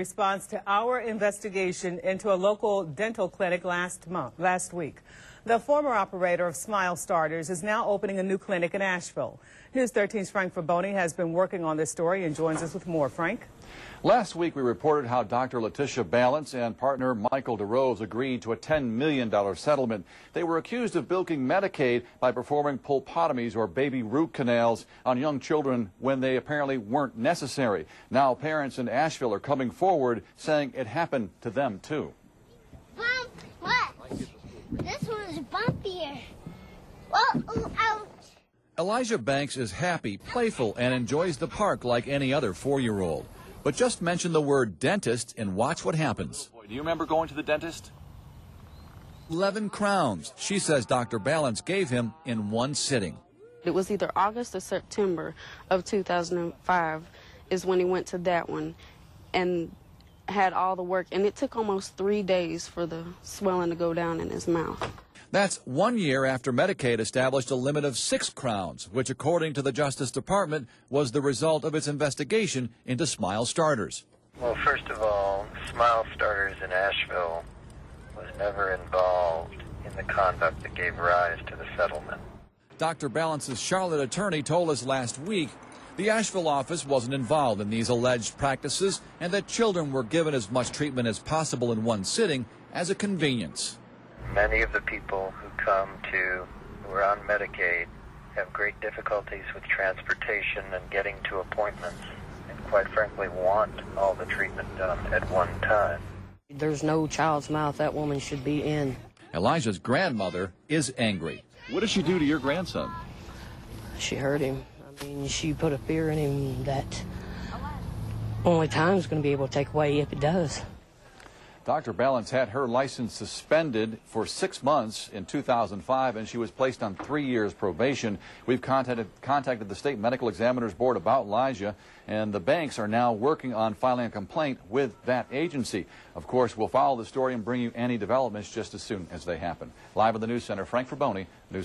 Response to our investigation into a local dental clinic last week. The former operator of Smile Starters is now opening a new clinic in Asheville. News 13's Frank Faboni has been working on this story and joins us with more. Frank? Last week we reported how Dr. Letitia Balance and partner Michael DeRose agreed to a $10 million settlement. They were accused of bilking Medicaid by performing pulpotomies or baby root canals on young children when they apparently weren't necessary. Now parents in Asheville are coming forward saying it happened to them too. Bump? What? This one's bumpier. Oh, ouch. Elijah Banks is happy, playful, and enjoys the park like any other 4-year-old. But just mention the word dentist and watch what happens. Do you remember going to the dentist? 11 crowns, she says Dr. Balance gave him in one sitting. It was either August or September of 2005 is when he went to that one and had all the work. And it took almost 3 days for the swelling to go down in his mouth. That's 1 year after Medicaid established a limit of 6 crowns, which, according to the Justice Department, was the result of its investigation into Smile Starters. Well, first of all, Smile Starters in Asheville was never involved in the conduct that gave rise to the settlement. Dr. Balance's Charlotte attorney told us last week the Asheville office wasn't involved in these alleged practices and that children were given as much treatment as possible in one sitting as a convenience. Many of the people who are on Medicaid have great difficulties with transportation and getting to appointments, and quite frankly want all the treatment done at one time. There's no child's mouth that woman should be in. Elijah's grandmother is angry. What did she do to your grandson? She hurt him. I mean, she put a fear in him that only time's going to be able to take away if it does. Dr. Balance had her license suspended for 6 months in 2005, and she was placed on 3 years probation. We've contacted the State Medical Examiners Board about Elijah, and the banks are now working on filing a complaint with that agency. Of course, we'll follow the story and bring you any developments just as soon as they happen. Live in the News Center, Frank Faboni, News.